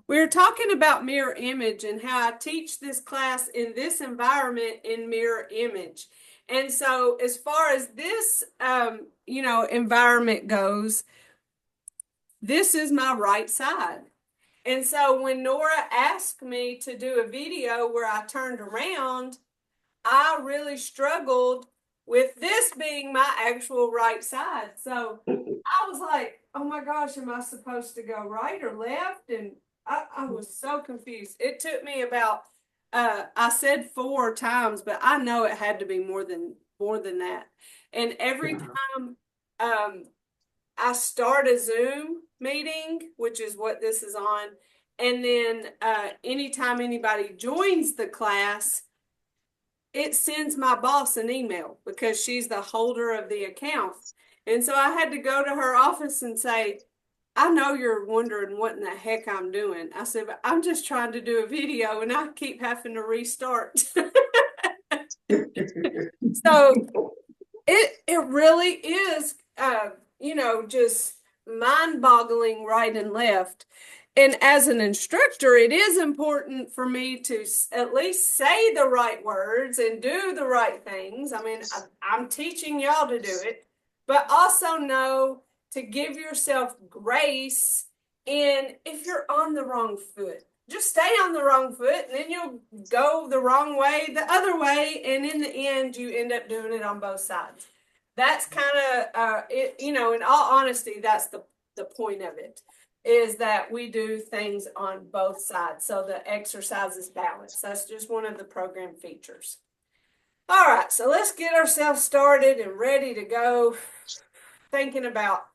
We're talking about mirror image and how I teach this class in this environment in mirror image. And so as far as this environment goes, this is my right side. And so when Nora asked me to do a video where I turned around, I really struggled with this being my actual right side. So I was like, oh my gosh, am I supposed to go right or left? And I was so confused. It took me about I said 4 times, but I know it had to be more than that. And every time I start a Zoom meeting, which is what this is on, and then anytime anybody joins the class, it sends my boss an email because she's the holder of the account. And so I had to go to her office and say, I know you're wondering what in the heck I'm doing. I said, but I'm just trying to do a video and I keep having to restart. So it really is just mind-boggling right and left. And as an instructor, it is important for me to at least say the right words and do the right things. I mean, I'm teaching y'all to do it, but also know to give yourself grace. And if you're on the wrong foot, just stay on the wrong foot and then you'll go the wrong way, the other way. And in the end, you end up doing it on both sides. That's kind of, in all honesty, that's the point of it is that we do things on both sides. So the exercise is balanced. That's just one of the program features. All right, so let's get ourselves started and ready to go. Thinking about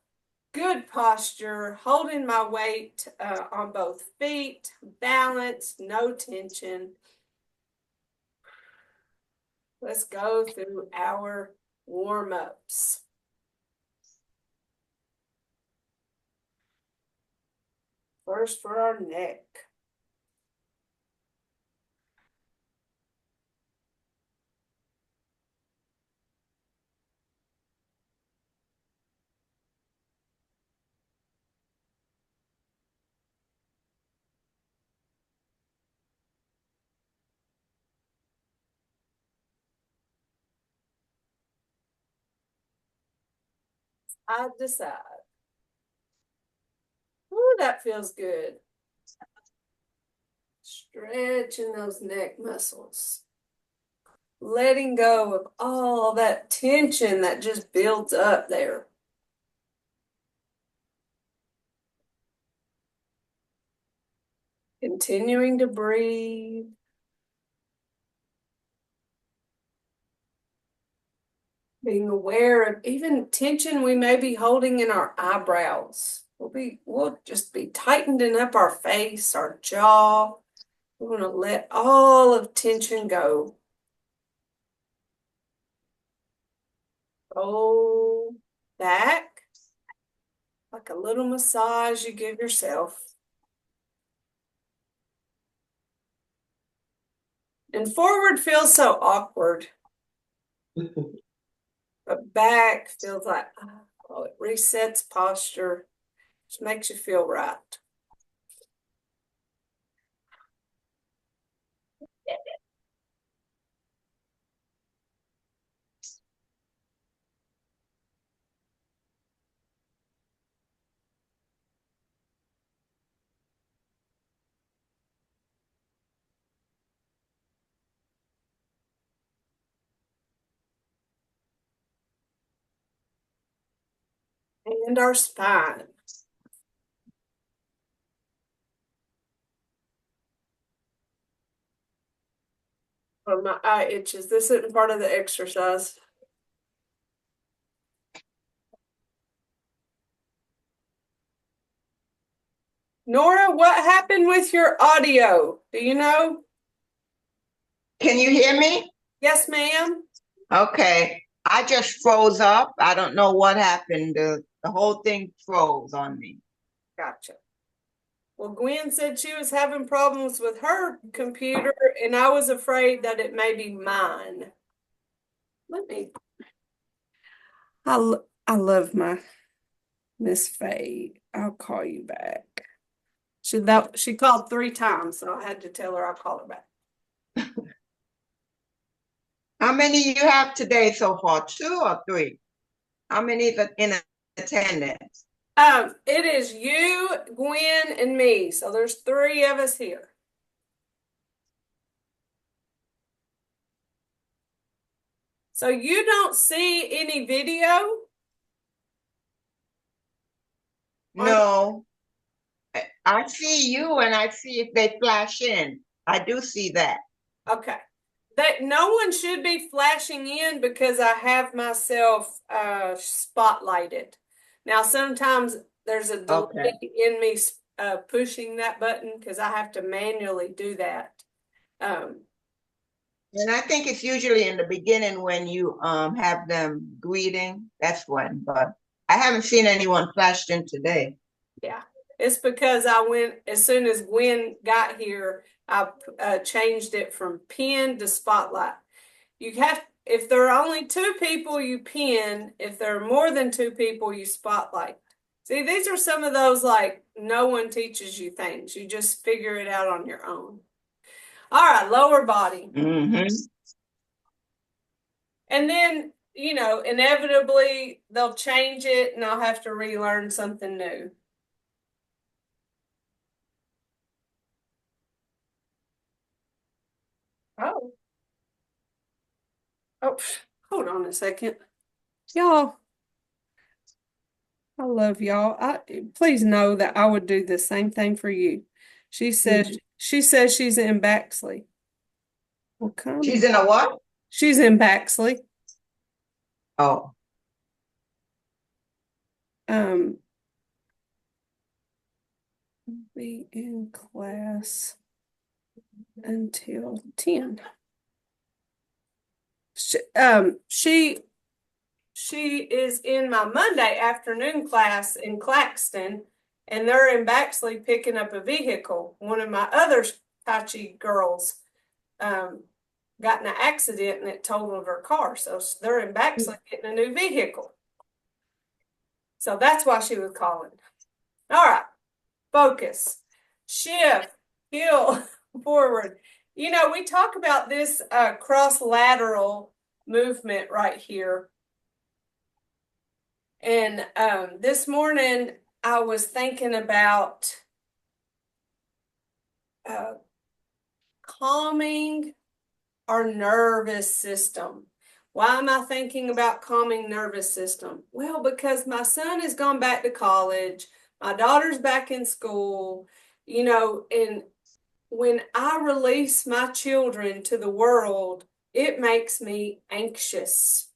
good posture, holding my weight on both feet, balance, no tension. Let's go through our warm-ups. First for our neck. Side to side. Ooh, that feels good. Stretching those neck muscles. Letting go of all that tension that just builds up there. Continuing to breathe. Being aware of even tension we may be holding in our eyebrows. We'll just be tightening up our face, our jaw. We want to let all of tension go. Roll back, like a little massage you give yourself. And forward feels so awkward. But back feels like, oh, it resets posture. Just makes you feel right. And our spine. Oh, my eye itches. This isn't part of the exercise. Nora, what happened with your audio? Do you know? Can you hear me? Yes, ma'am. Okay. I just froze up. I don't know what happened. The whole thing froze on me. Gotcha. Well, Gwen said she was having problems with her computer, and I was afraid that it may be mine. Let me. I love my Miss Faye. I'll call you back. She called 3 times, so I had to tell her I'll call her back. How many you have today so far? 2 or 3? How many is in attendance? It is you, Gwen, and me. So there's 3 of us here. So you don't see any video? No, I see you and I see if they flash in. I do see that. Okay. That no one should be flashing in because I have myself spotlighted. Now sometimes there's a Okay. delay in me pushing that button because I have to manually do that. Um, And I think it's usually in the beginning when you have them greeting. That's when, but I haven't seen anyone flashed in today. yeah, it's because I went as soon as Gwen got here, I changed it from pin to spotlight. You have, if there are only 2 people, you pin. If there are more than 2 people, you spotlight. See, these are some of those like no one teaches you things. You just figure it out on your own. All right, lower body. Mm-hmm. And then, inevitably they'll change it and I'll have to relearn something new. Oh, oh, hold on a second. Y'all, I love y'all. Please know that I would do the same thing for you. She says she's in Baxley. Well, She's in a what? She's in Baxley. Oh, Um, be in class until 10. She is in my Monday afternoon class in Claxton, and they're in Baxley picking up a vehicle. One of my other Tai Chi girls got in an accident and it totaled her car. So they're in Baxley getting a new vehicle. So that's why she was calling. All right, focus, shift, heel, forward. We talk about this cross-lateral movement right here. And this morning I was thinking about calming our nervous system. Why am I thinking about calming nervous system? Well, because my son has gone back to college, my daughter's back in school, and when I release my children to the world, it makes me anxious.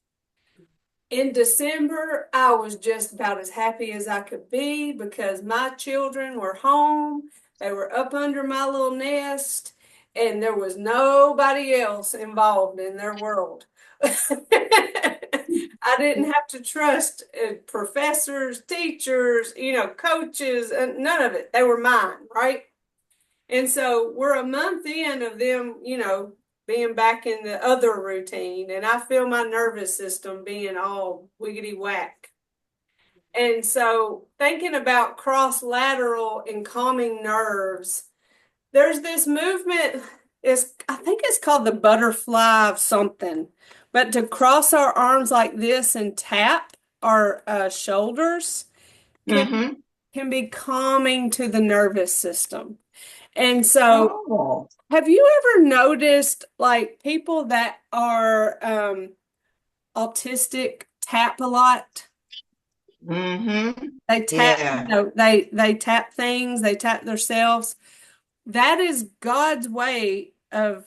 In December, I was just about as happy as I could be because my children were home. They were up under my little nest, and there was nobody else involved in their world. I didn't have to trust professors, teachers, coaches, and none of it. They were mine, right? And so we're a month in of them, being back in the other routine, and I feel my nervous system being all wiggity whack. And so thinking about cross lateral and calming nerves, there's this movement, I think it's called the butterfly of something, but to cross our arms like this and tap our shoulders can, mm-hmm. can be calming to the nervous system. And so Oh, have you ever noticed like people that are autistic tap a lot? mm-hmm. They tap, Yeah. they tap things, they tap themselves. That is God's way of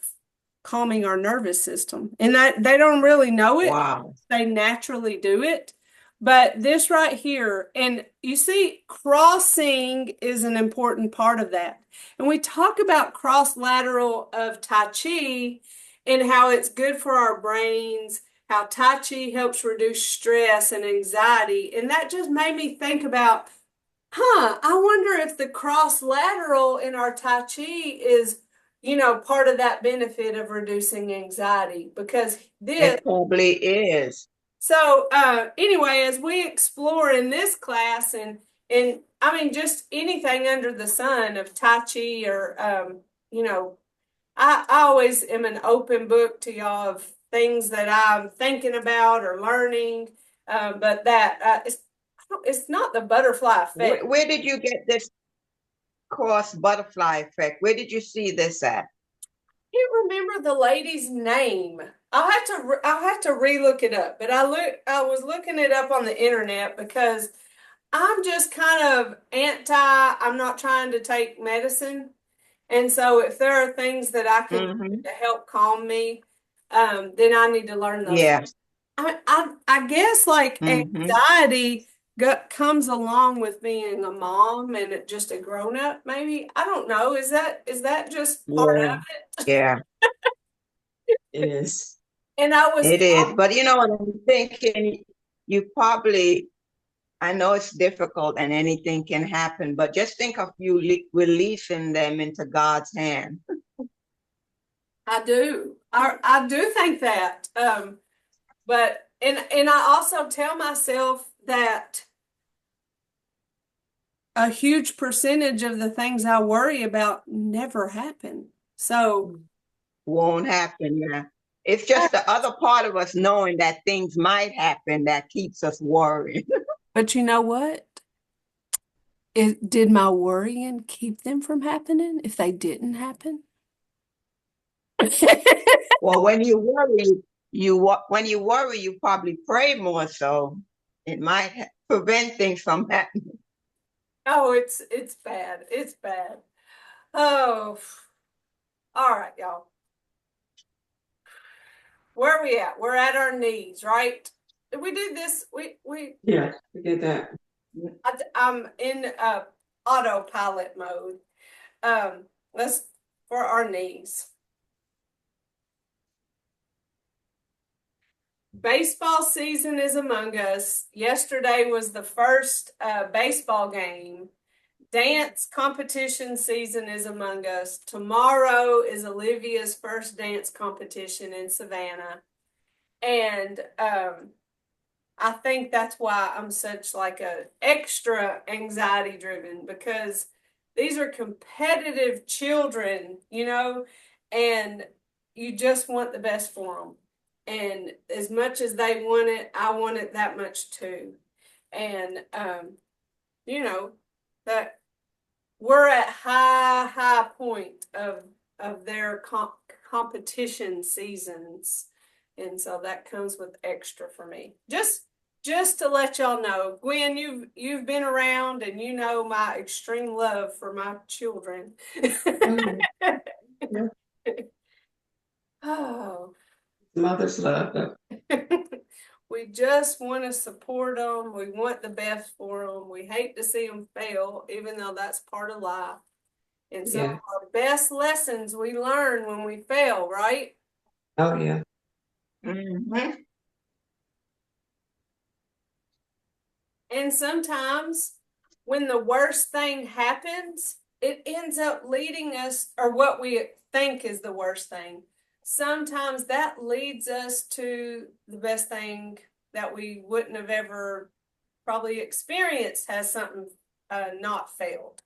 calming our nervous system. And that they don't really know it. Wow. They naturally do it. But this right here, and you see, crossing is an important part of that. And we talk about cross lateral of Tai Chi and how it's good for our brains, how Tai Chi helps reduce stress and anxiety. And that just made me think about, I wonder if the cross lateral in our Tai Chi is, part of that benefit of reducing anxiety because this. It probably is. So anyway, as we explore in this class, and I mean, just anything under the sun of Tai Chi or, you know, I always am an open book to y'all of things that I'm thinking about or learning. But that it's not the butterfly effect. Where did you get this cross butterfly effect? Where did you see this at? Can't remember the lady's name. I'll have to relook it up. But I was looking it up on the internet because I'm just kind of anti. I'm not trying to take medicine. And so if there are things that I can do Mm-hmm. to help calm me, then I need to learn those. Yeah. I guess like Mm-hmm. anxiety comes along with being a mom and just a grown up, maybe. I don't know. Is that just part Yeah, of it? Yeah, it is. And I was it is. But you know what I'm thinking? You probably, I know it's difficult and anything can happen, but just think of you releasing them into God's hand. I do. I do think that. But and I also tell myself that a huge percentage of the things I worry about never happen. So, Won't happen. Yeah. It's just the other part of us knowing that things might happen that keeps us worried. but you know what? Did my worrying keep them from happening if they didn't happen? Well, when you worry, when you worry, you probably pray more, so it might prevent things from happening. Oh, it's bad. It's bad. Oh, all right, y'all. Where are we at? We're at our knees, right? Did we do this? We Yeah, we did that. I'm in autopilot mode. Let's for our knees. Baseball season is among us. Yesterday was the first baseball game. Dance competition season is among us. Tomorrow is Olivia's first dance competition in Savannah. And I think that's why I'm such like a extra anxiety driven because these are competitive children, you know, and you just want the best for them. And as much as they want it, I want it that much too. And you know, that we're at high point of their competition seasons, and so that comes with extra for me. Just to let y'all know, Gwen, you've been around and you know my extreme love for my children. Oh, yeah. Oh. Mother's love. We just want to support them. We want the best for them. We hate to see them fail, even though that's part of life. And some of Yeah. our best lessons we learn when we fail, right? Oh, yeah. Mm-hmm. And sometimes when the worst thing happens, it ends up leading us, or what we think is the worst thing. Sometimes that leads us to the best thing that we wouldn't have ever probably experienced has something not failed.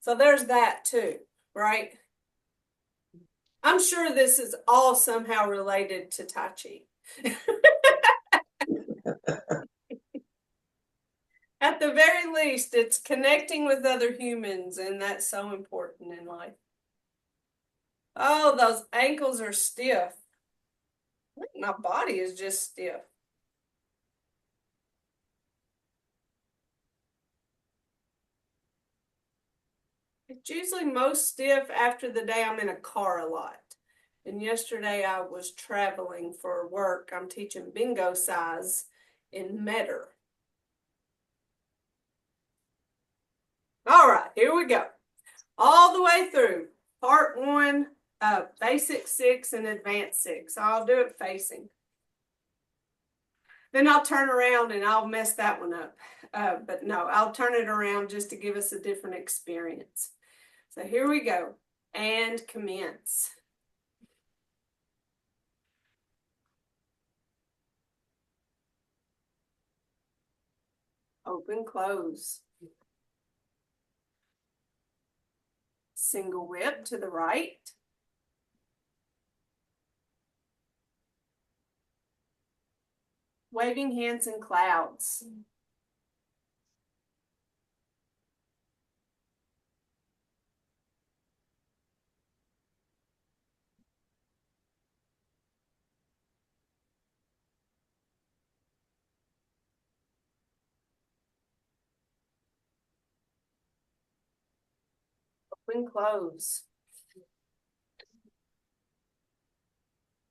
So there's that too, right? I'm sure this is all somehow related to Tai Chi. At the very least, it's connecting with other humans, and that's so important in life. Oh, those ankles are stiff. I think my body is just stiff. It's usually most stiff after the day I'm in a car a lot. And yesterday I was traveling for work. I'm teaching bingo size in Metter. All right, here we go. All the way through. Part one, basic 6 and advanced 6. I'll do it facing. Then I'll turn around and I'll mess that one up. But no, I'll turn it around just to give us a different experience. So here we go. And commence. Open, close. Single whip to the right. Waving hands in clouds. Open, close.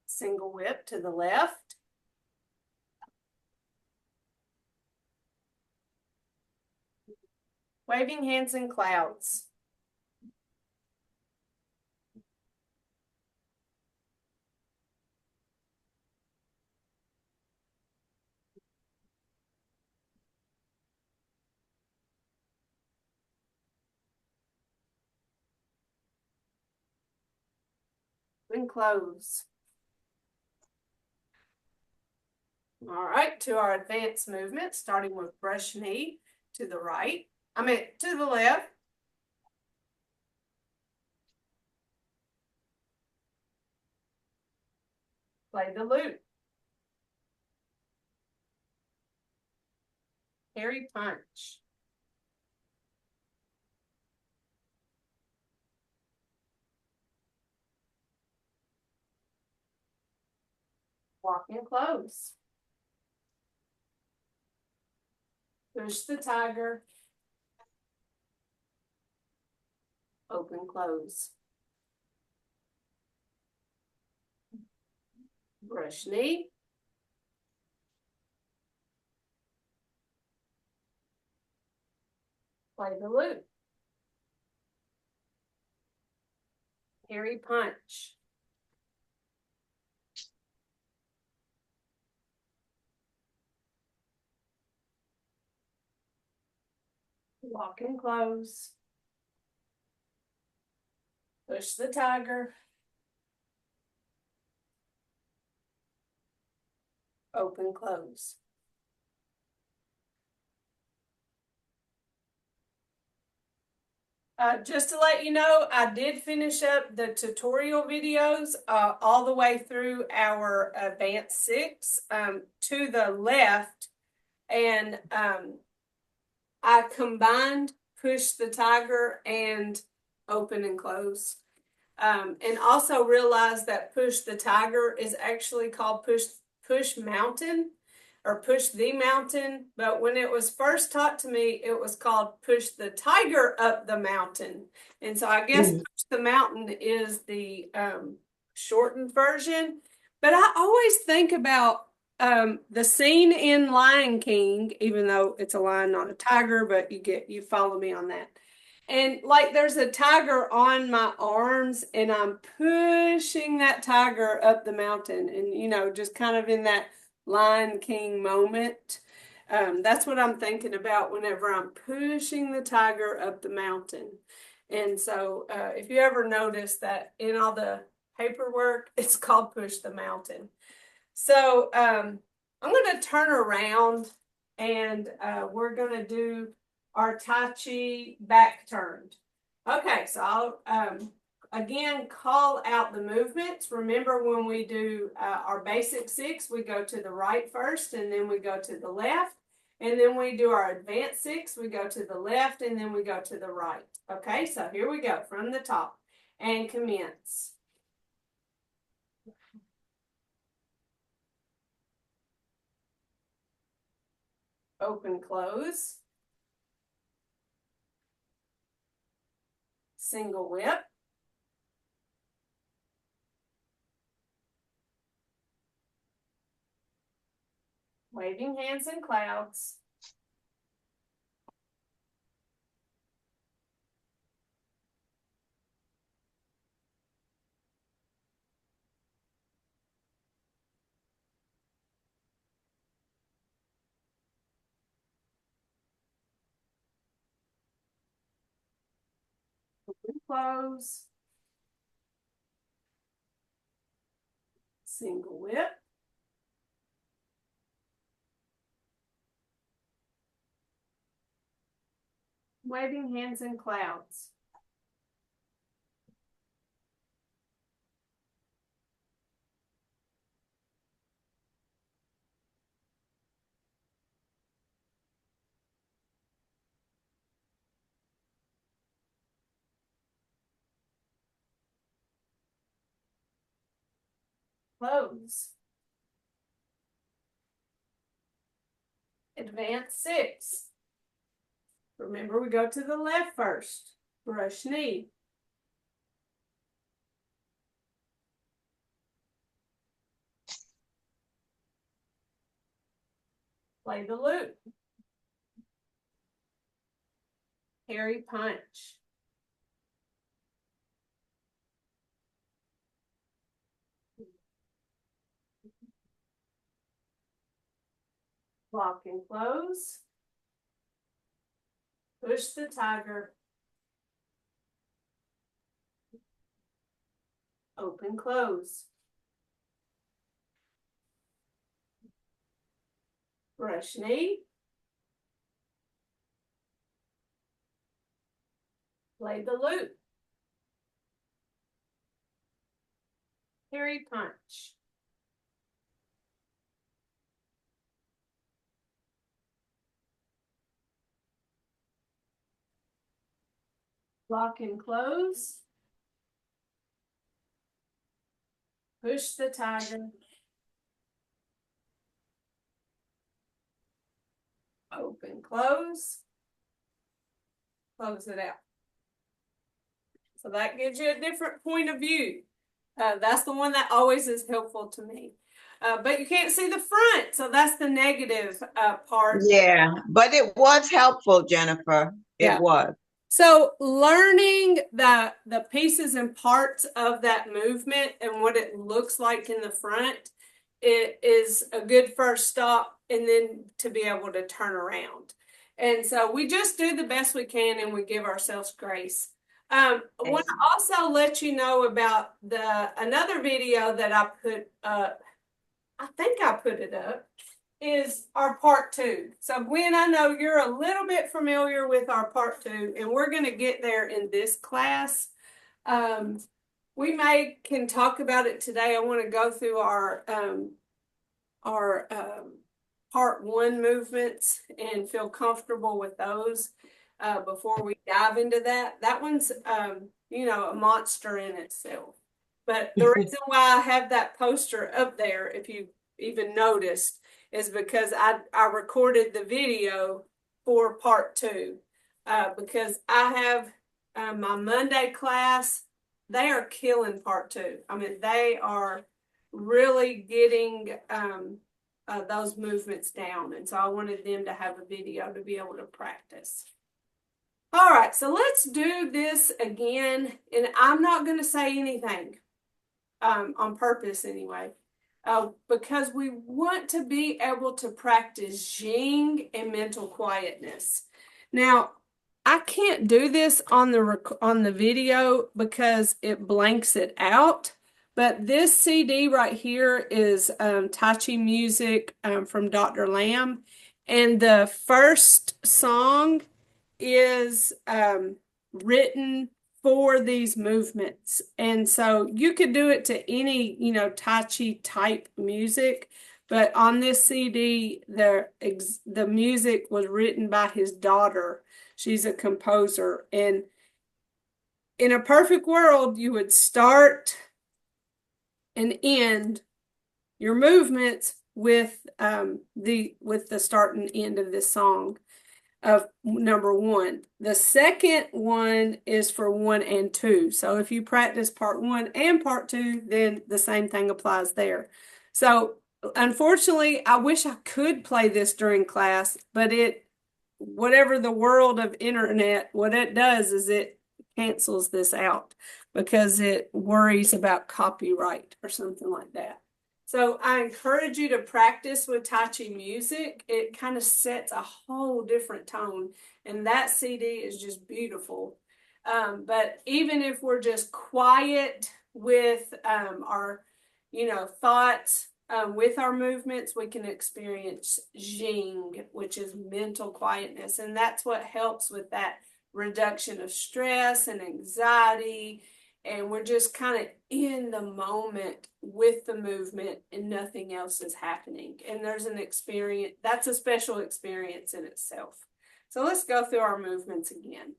Single whip to the left. Waving hands in clouds. Open, close. All right, to our advanced movement, starting with brush knee to the right. To the left. Play the loop. Carry punch. Walk in close. Push the tiger. Open, close. Brush knee. Play the loop. Carry punch. Walk and close. Push the tiger. Open, close. Just to let you know, I did finish up the tutorial videos all the way through our advanced 6 to the left, and I combined push the tiger and open and close. And also realized that push the tiger is actually called push mountain or push the mountain. But when it was first taught to me, it was called push the tiger up the mountain. And so I guess push the mountain is the shortened version. But I always think about the scene in Lion King, even though it's a lion, not a tiger, but you follow me on that. And like there's a tiger on my arms and I'm pushing that tiger up the mountain and just kind of in that Lion King moment. That's what I'm thinking about whenever I'm pushing the tiger up the mountain. And so if you ever notice that in all the paperwork, it's called push the mountain. So I'm going to turn around and we're going to do our Tai Chi back turned. Okay, so I'll again call out the movements. Remember when we do our basic 6, we go to the right first and then we go to the left. And then we do our advanced 6, we go to the left and then we go to the right. Okay, so here we go from the top and commence. Open, close. Single whip. Waving hands in clouds. Open, close. Single whip. Whip. Waving hands in clouds. Close. Advance 6. Remember, we go to the left first. Brush knee. Play the loop. Carry punch. Lock and close. Push the tiger. Open, close. Brush knee. Play the loop. Carry punch. Lock and close. Push the tiger. Open, close. Close it out. So that gives you a different point of view. That's the one that always is helpful to me. But you can't see the front, so that's the negative part. Yeah, but it was helpful, Jennifer. It was. So learning the pieces and parts of that movement and what it looks like in the front, it is a good first stop, and then to be able to turn around. And so we just do the best we can, and we give ourselves grace. I want to also let you know about another video that I put up. I think I put it up. Is our part 2. So Gwen, I know you're a little bit familiar with our part 2, and we're going to get there in this class. We can talk about it today. I want to go through our part 1 movements and feel comfortable with those before we dive into that. That one's a monster in itself. But the reason why I have that poster up there, if you even noticed, is because I recorded the video for part 2 because I have my Monday class. They are killing part 2. I mean, they are really getting those movements down. And so I wanted them to have a video to be able to practice. All right, so let's do this again. And I'm not going to say anything on purpose anyway. Because we want to be able to practice Jing and mental quietness. Now, I can't do this on the video because it blanks it out. But this CD right here is Tai Chi music from Dr. Lamb. And the first song is written for these movements. And so you could do it to any, Tai Chi type music, but on this CD, the music was written by his daughter. She's a composer. And in a perfect world, you would start and end your movements with the start and end of this song of number 1. The second one is for 1 and 2. So if you practice part 1 and part 2, then the same thing applies there. So unfortunately, I wish I could play this during class, but whatever the world of internet, what it does is it cancels this out because it worries about copyright or something like that. So I encourage you to practice with Tai Chi music. It kind of sets a whole different tone, and that CD is just beautiful. But even if we're just quiet with our, thoughts with our movements, we can experience Jing, which is mental quietness, and that's what helps with that reduction of stress and anxiety. And we're just kind of in the moment with the movement and nothing else is happening. And there's an experience, that's a special experience in itself. So let's go through our movements again.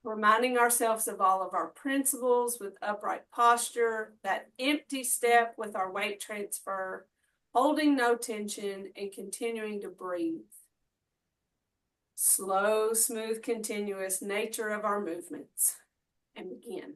Reminding ourselves of all of our principles with upright posture, that empty step with our weight transfer, holding no tension and continuing to breathe. Slow, smooth, continuous nature of our movements. And begin.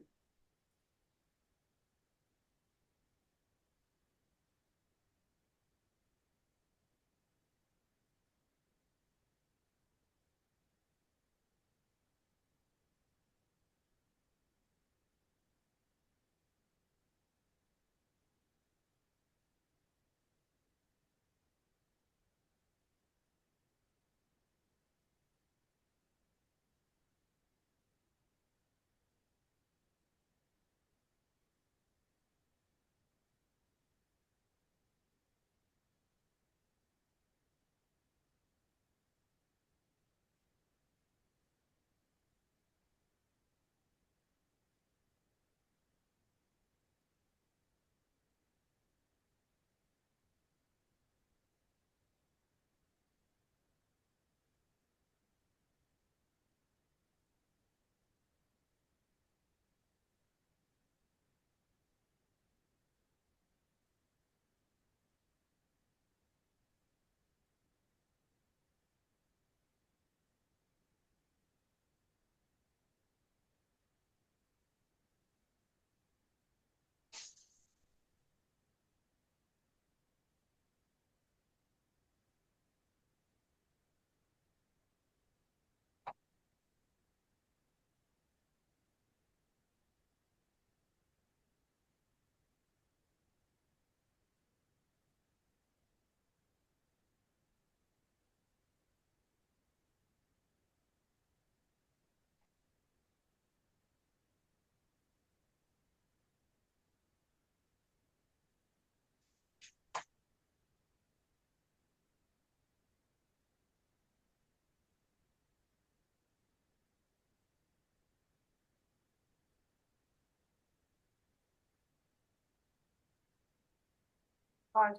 I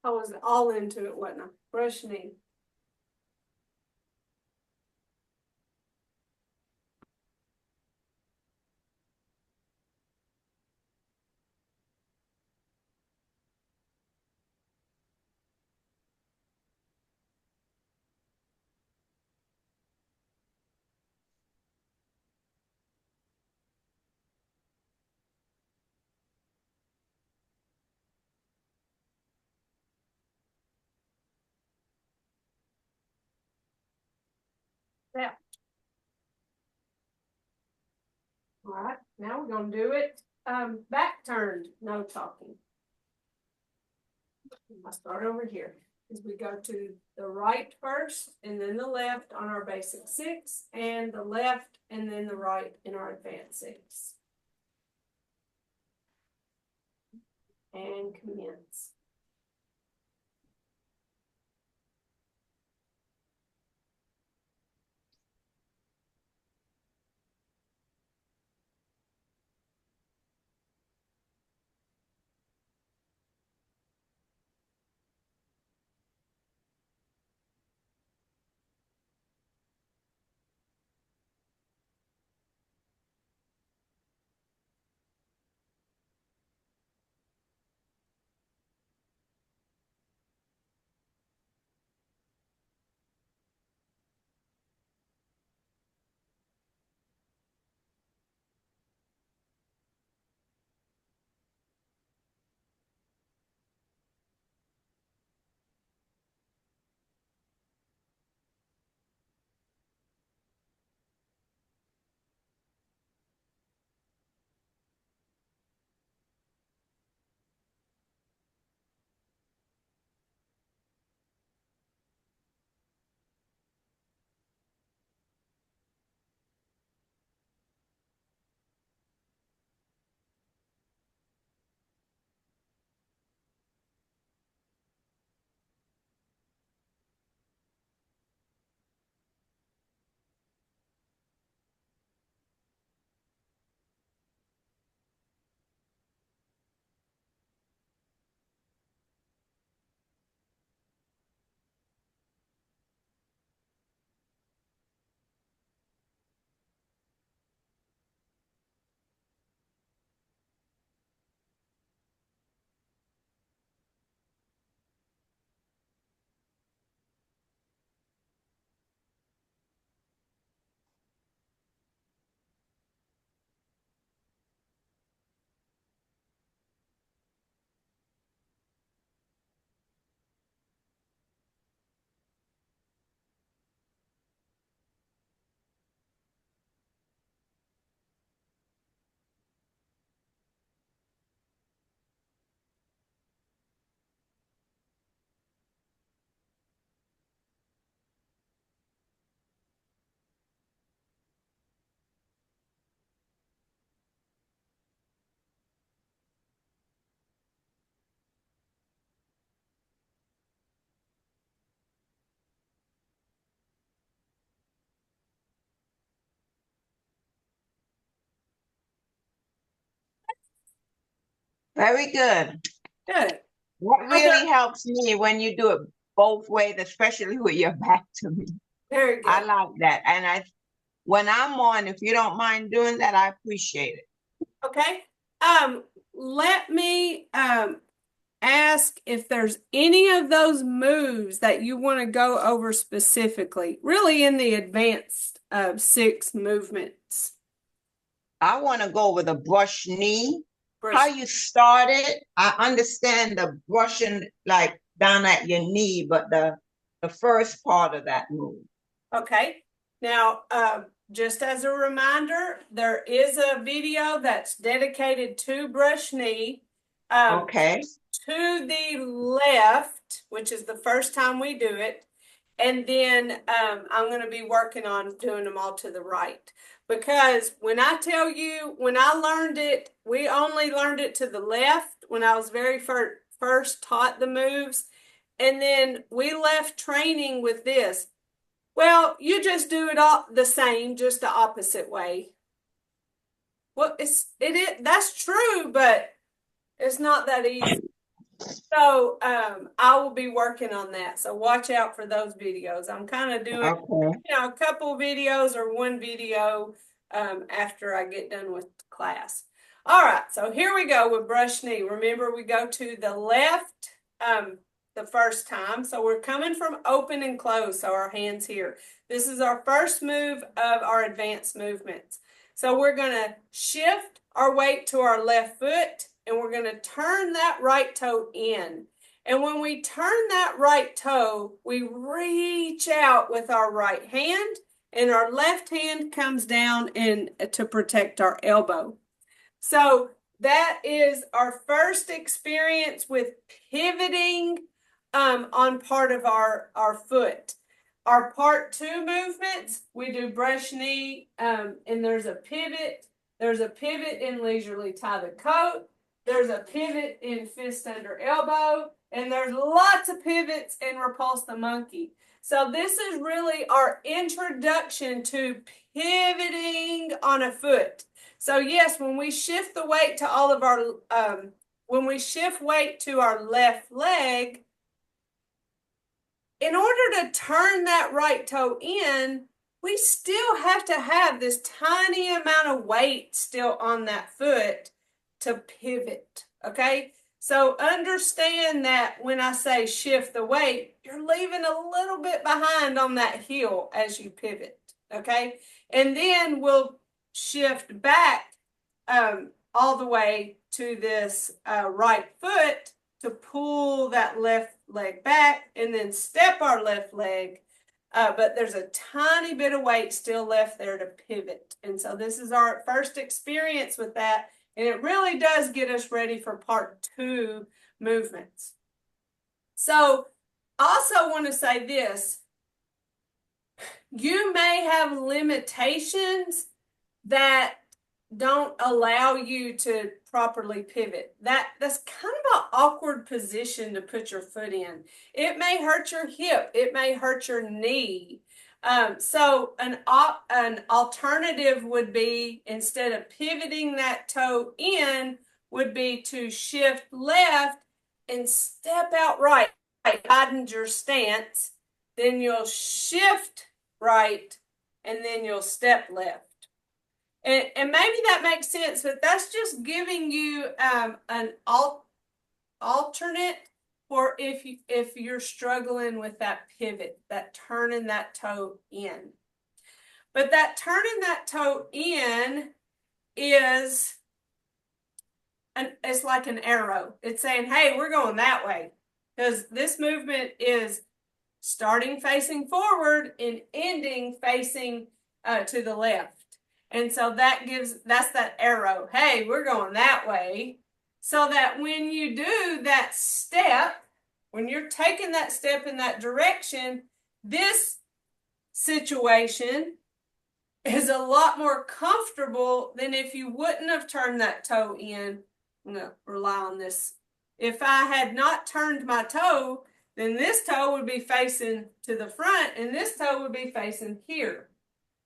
was all into it, wasn't I? Brush knee. Yeah. All right, now we're gonna do it back turned, no talking. I'll start over here. As we go to the right first and then the left on our basic 6 and the left and then the right in our advanced 6. And commence. Very good. Good. What Okay. really helps me when you do it both ways, especially with your back to me. Very good. I like that. And when I'm on, if you don't mind doing that, I appreciate it. Okay. Let me ask if there's any of those moves that you want to go over specifically, really in the advanced 6 movements. I want to go with a brush knee. Brush. How you started, I understand the brushing like down at your knee, but the first part of that move. Okay. Now, just as a reminder, there is a video that's dedicated to brush knee. Okay. To the left, which is the first time we do it. And then I'm going to be working on doing them all to the right. Because when I tell you, when I learned it, we only learned it to the left when I was very first taught the moves. And then we left training with this. Well, you just do it all the same, just the opposite way. Well, that's true, but it's not that easy. So I will be working on that. So watch out for those videos. I'm kind of doing, a couple videos or one video after I get done with class. All right, so here we go with brush knee. Remember, we go to the left the first time. So we're coming from open and close, so our hands here. This is our first move of our advanced movements. So we're going to shift our weight to our left foot, and we're going to turn that right toe in. And when we turn that right toe, we reach out with our right hand, and our left hand comes down to protect our elbow. So that is our first experience with pivoting on part of our foot. Our part 2 movements, we do brush knee, and there's a pivot. There's a pivot in leisurely tie the coat. There's a pivot in fist under elbow. And there's lots of pivots in repulse the monkey. So this is really our introduction to pivoting on a foot. So yes, when we shift the weight to all of our, when we shift weight to our left leg, in order to turn that right toe in, we still have to have this tiny amount of weight still on that foot to pivot, okay? So understand that when I say shift the weight, you're leaving a little bit behind on that heel as you pivot, okay? And then we'll shift back all the way to this right foot to pull that left leg back and then step our left leg. But there's a tiny bit of weight still left there to pivot. And so this is our first experience with that. And it really does get us ready for part 2 movements. So I also want to say this. You may have limitations that don't allow you to properly pivot. That's kind of an awkward position to put your foot in. It may hurt your hip. It may hurt your knee. So an alternative would be, instead of pivoting that toe in, would be to shift left and step out right. Widen your stance. Then you'll shift right, and then you'll step left. And maybe that makes sense, but that's just giving you an alternate for if you're struggling with that pivot, that turning that toe in. But that turning that toe in is it's like an arrow. It's saying, hey, we're going that way. Because this movement is starting facing forward and ending facing to the left. And so that's that arrow. Hey, we're going that way. So that when you do that step, when you're taking that step in that direction, this situation is a lot more comfortable than if you wouldn't have turned that toe in. I'm going to rely on this. If I had not turned my toe, then this toe would be facing to the front and this toe would be facing here.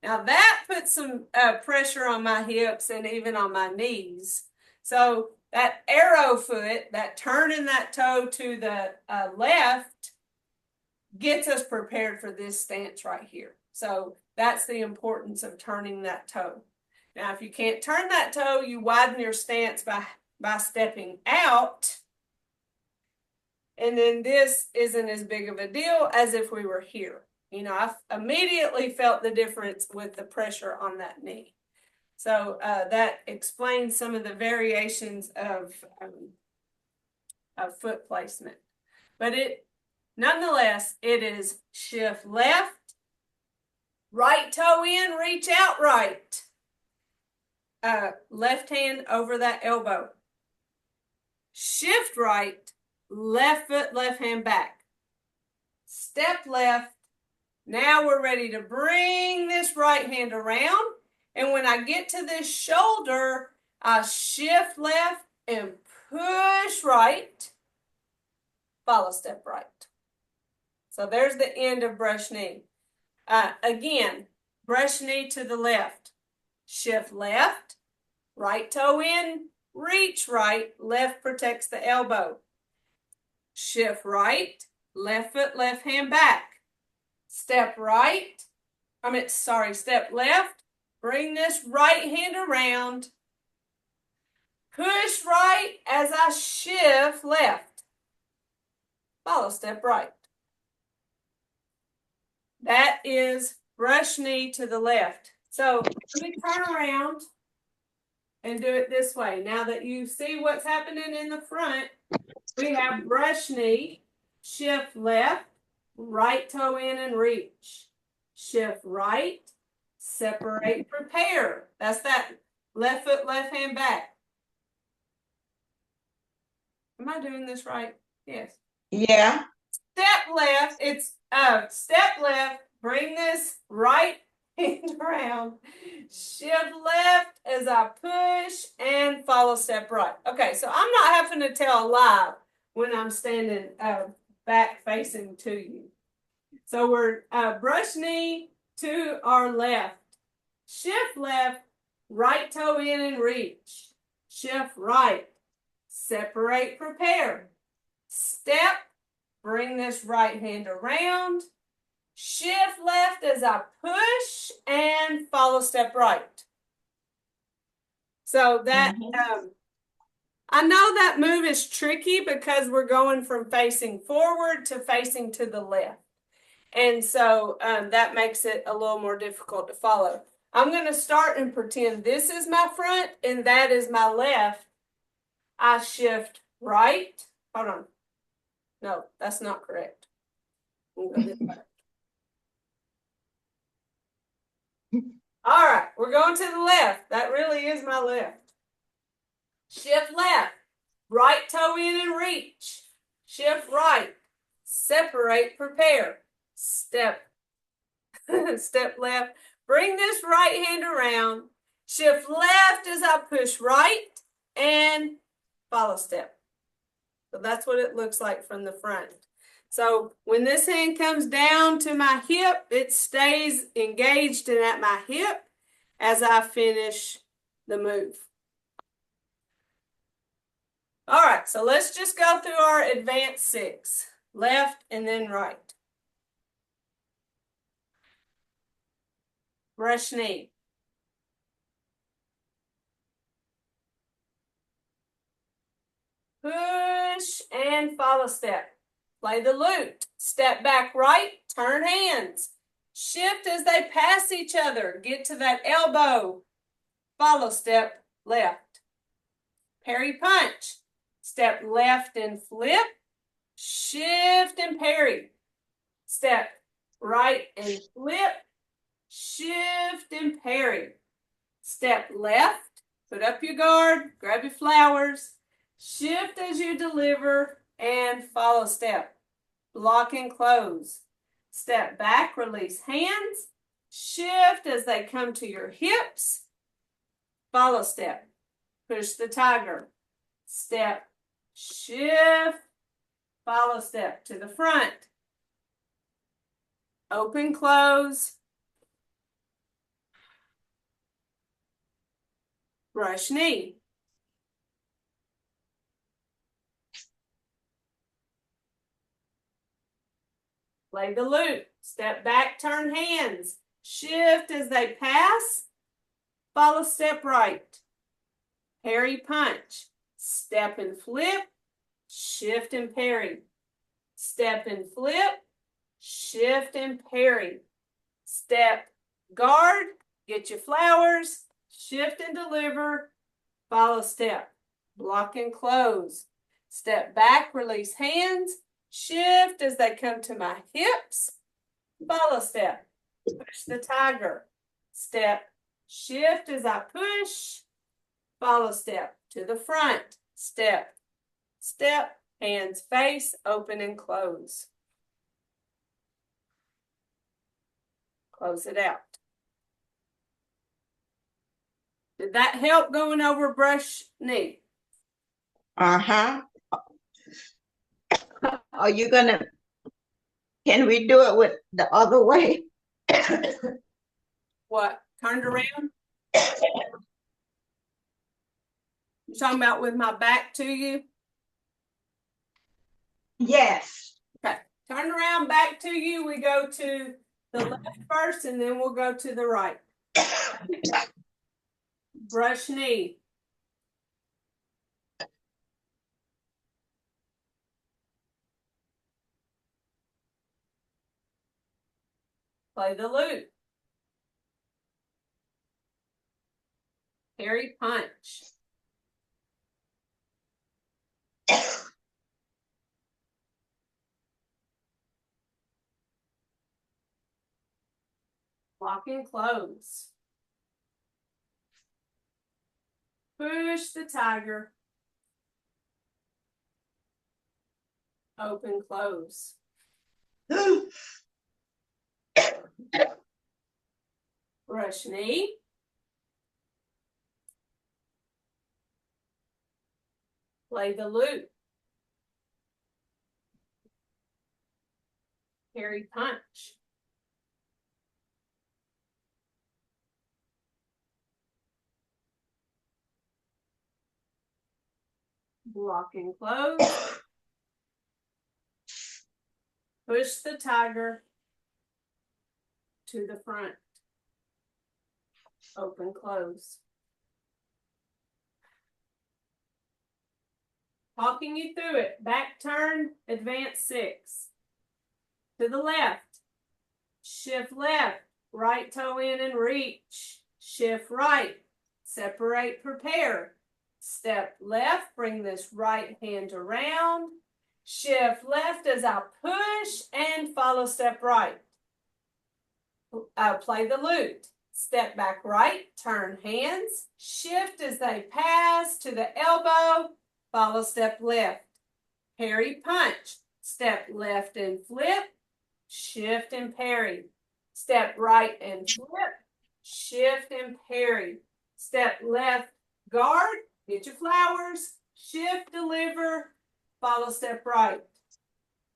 Now that puts some pressure on my hips and even on my knees. So That arrow foot, that turning that toe to the left, gets us prepared for this stance right here. So that's the importance of turning that toe. Now, if you can't turn that toe, you widen your stance by stepping out. And then this isn't as big of a deal as if we were here. You know, I immediately felt the difference with the pressure on that knee. So that explains some of the variations of foot placement. But nonetheless, it is shift left, right toe in, reach out right. Left hand over that elbow. Shift right, left foot, left hand back. Step left. Now we're ready to bring this right hand around. And when I get to this shoulder, I shift left and push right. Follow step right. So there's the end of brush knee. Again, brush knee to the left. Shift left, right toe in, reach right, left protects the elbow. Shift right, left foot, left hand back. Step left, bring this right hand around. Push right as I shift left. Follow step right. That is brush knee to the left. So let me turn around and do it this way. Now that you see what's happening in the front, we have brush knee, shift left, right toe in and reach. Shift right, separate, prepare. That's that left foot, left hand back. Am I doing this right? Yes. Yeah. Step left, step left, bring this right hand around, shift left as I push and follow step right. Okay, so I'm not having to tell live when I'm standing back facing to you. So we're brush knee to our left, shift left, right toe in and reach, shift right, separate, prepare, step, bring this right hand around, shift left as I push and follow step right. So that, I know that move is tricky because we're going from facing forward to facing to the left. And so that makes it a little more difficult to follow. I'm going to start and pretend this is my front and that is my left. I shift right. Hold on. No, that's not correct. We'll go this way. All right, we're going to the left. That really is my left. Shift left. Right toe in and reach. Shift right. Separate, prepare. Step left. Bring this right hand around. Shift left as I push right and follow step. So that's what it looks like from the front. So when this hand comes down to my hip, it stays engaged and at my hip as I finish the move. All right, so let's just go through our advanced 6. Left and then right. Brush knee. Push and follow step. Play the lute. Step back right, turn hands. Shift as they pass each other. Get to that elbow. Follow step left. Parry punch. Step left and flip. Shift and parry. Step right and flip. Shift and parry. Step left. Put up your guard. Grab your flowers. Shift as you deliver and follow step. Block and close. Step back, release hands. Shift as they come to your hips. Follow step. Push the tiger. Step, shift, follow step to the front. Open, close. Brush knee. Play the loop. Step back, turn hands. Shift as they pass. Follow step right. Parry punch. Step and flip. Shift and parry. Step and flip. Shift and parry. Step, guard. Get your flowers. Shift and deliver. Follow step. Block and close. Step back, release hands. Shift as they come to my hips. Follow step. Push the tiger. Step. Shift as I push. Follow step. To the front. Step. Step. Hands face. Open and close. Close it out. Did that help going over brush knee? Uh-huh. Are you gonna, can we do it with the other way? What? Turned around? You talking about with my back to you? Yes. Okay. Turn around, back to you. We go to the left first, and then we'll go to the right. Brush knee. Play the loop. Parry punch. Lock and close. Push the tiger. Open, close. Brush knee. Play the loop. Parry punch. Block and close. Push the tiger to the front. Open, close. Talking you through it. Back turn, advance 6. To the left. Shift left. Right toe in and reach. Shift right. Separate, prepare. Step left. Bring this right hand around. Shift left as I push and follow step right. Play the loop. Step back right. Turn hands. Shift as they pass to the elbow. Follow step left. Parry punch. Step left and flip. Shift and parry. Step right and flip. Shift and parry. Step left, guard. Get your flowers. Shift, deliver. Follow step right.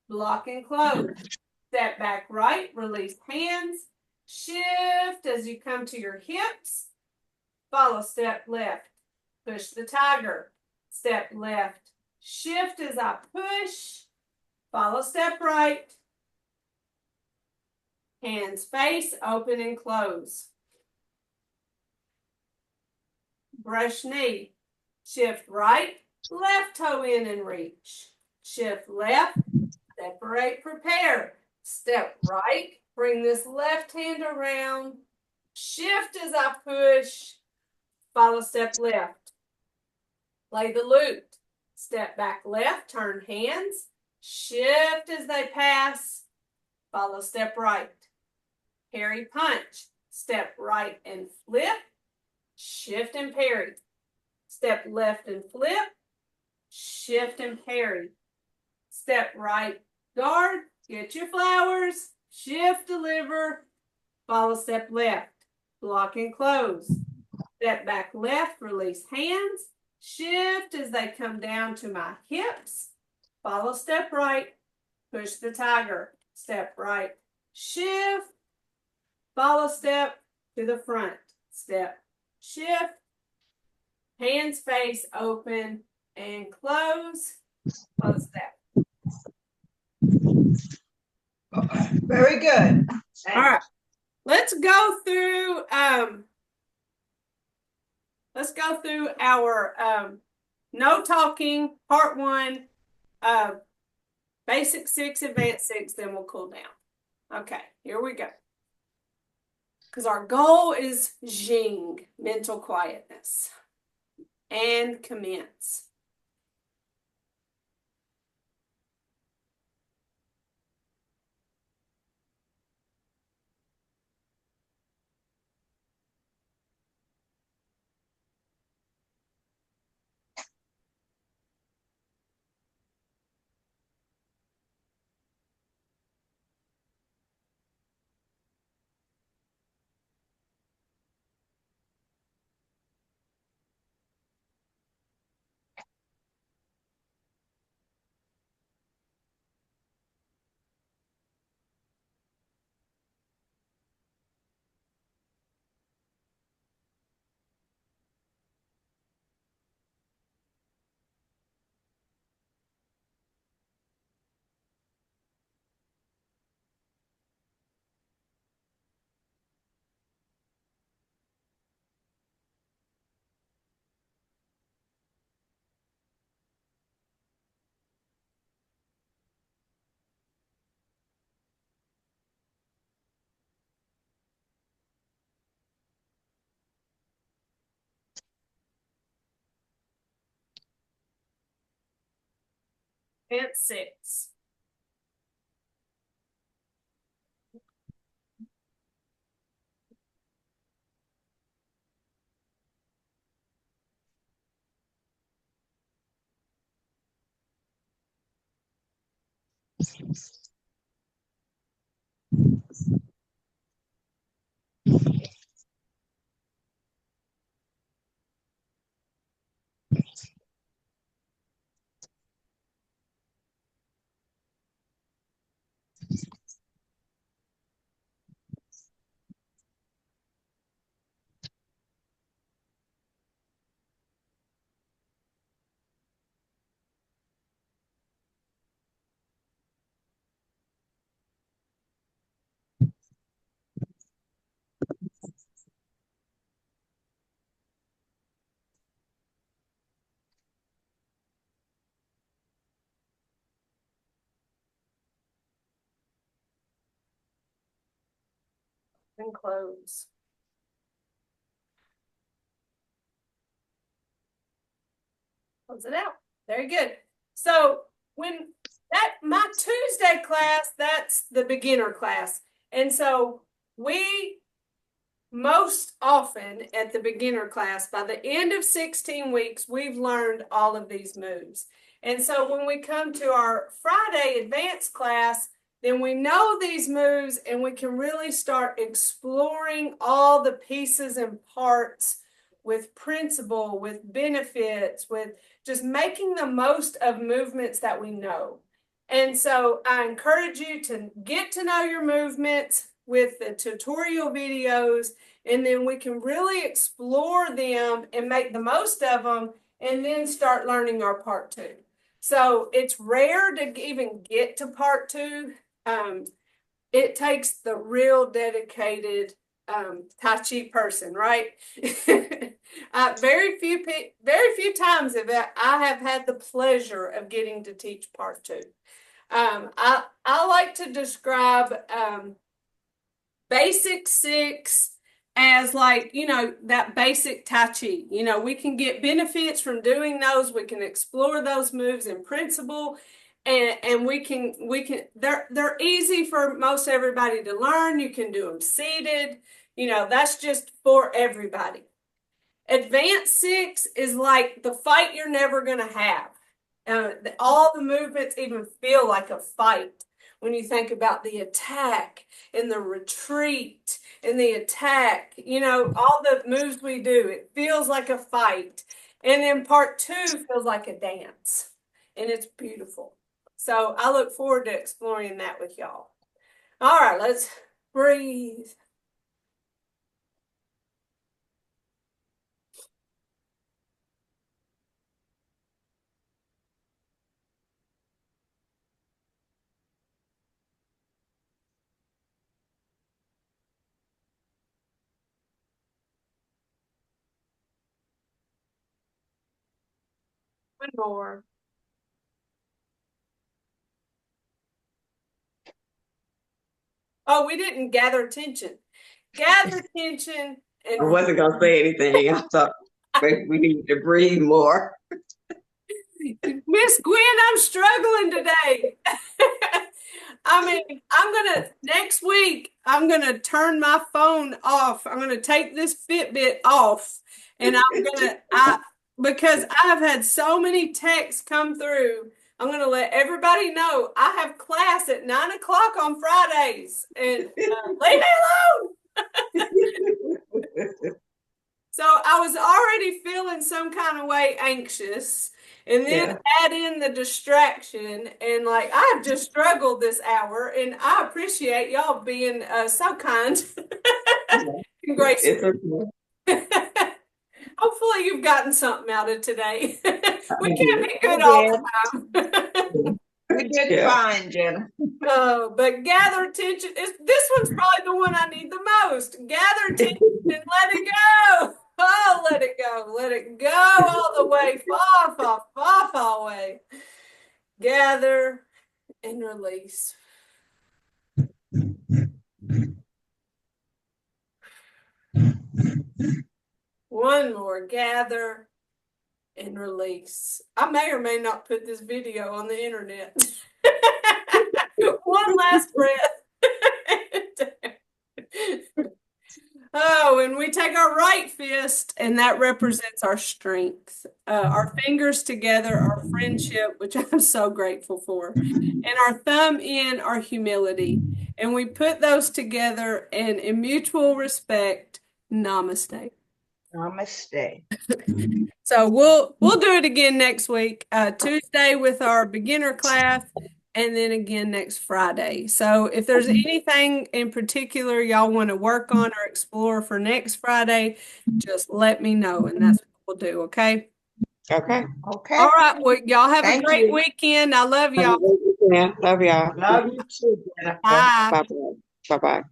Block and close. Step back right. Release hands. Shift as you come to your hips. Follow step left. Push the tiger. Step left. Shift as I push. Follow step right. Hands face, open and close. Brush knee. Shift right. Left toe in and reach. Shift left. Separate, prepare. Step right. Bring this left hand around. Shift as I push. Follow step left. Play the loop. Step back left. Turn hands. Shift as they pass. Follow step right. Parry punch. Step right and flip. Shift and parry. Step left and flip. Shift and parry. Step right, guard. Get your flowers. Shift, deliver. Follow step left. Block and close. Step back left. Release hands. Shift as they come down to my hips. Follow step right. Push the tiger. Step right. Shift. Follow step to the front. Step. Shift. Hands face, open and close. Close step. Very good. All right. Let's go through our no talking part 1, basic 6, advanced 6, then we'll cool down. Okay, here we go. Because our goal is Jing, mental quietness. And commence. Advanced 6. And close. Close it out. Very good. So when my Tuesday class, that's the beginner class. And so we most often at the beginner class, by the end of 16 weeks, we've learned all of these moves. And so when we come to our Friday advanced class, then we know these moves and we can really start exploring all the pieces and parts with principle, with benefits, with just making the most of movements that we know. And so I encourage you to get to know your movements with the tutorial videos, and then we can really explore them and make the most of them, and then start learning our part 2. So it's rare to even get to part 2. It takes the real dedicated Tai Chi person, right? Very few times have I have had the pleasure of getting to teach part 2. I like to describe basic 6 as like, that basic Tai Chi. We can get benefits from doing those. We can explore those moves in principle, and we can they're easy for most everybody to learn. You can do them seated. That's just for everybody. Advanced 6 is like the fight you're never going to have. All the movements even feel like a fight when you think about the attack and the retreat and the attack. All the moves we do, it feels like a fight. And then part 2 feels like a dance. And it's beautiful. So I look forward to exploring that with y'all. All right, let's breathe. One more. Oh, we didn't gather attention. Gather attention I and wasn't gonna say anything. I thought we need to breathe more. Miss Gwen, I'm struggling today. I mean, next week, I'm gonna turn my phone off. I'm gonna take this Fitbit off and because I've had so many texts come through, I'm gonna let everybody know I have class at 9 o'clock on Fridays and leave me alone. So I was already feeling some kind of way anxious, and then add in the distraction, and like I've just struggled this hour, and I appreciate y'all being so kind and graceful. It's okay. Hopefully you've gotten something out of today. We I can't did. be good all the time. We did fine, Jenna. But gather attention. This one's probably the one I need the most. Gather attention and let it go. Oh, let it go. Let it go all the way. Far, far, far, far away. Gather and release. One more. Gather and release. I may or may not put this video on the internet. One last breath. Oh, and we take our right fist, and that represents our strength. Our fingers together, our friendship, which I'm so grateful for, and our thumb in our humility. And we put those together, and in mutual respect, namaste. Namaste. So we'll do it again next week, Tuesday with our beginner class, and then again next Friday. So if there's anything in particular y'all want to work on or explore for next Friday, just let me know, and that's what we'll do, okay? Okay. Okay. All right, well, y'all have a Thank great you. weekend. I love Have a y'all. great weekend. Love y'all. Love you too, Jennifer. Bye. Bye-bye. Bye-bye.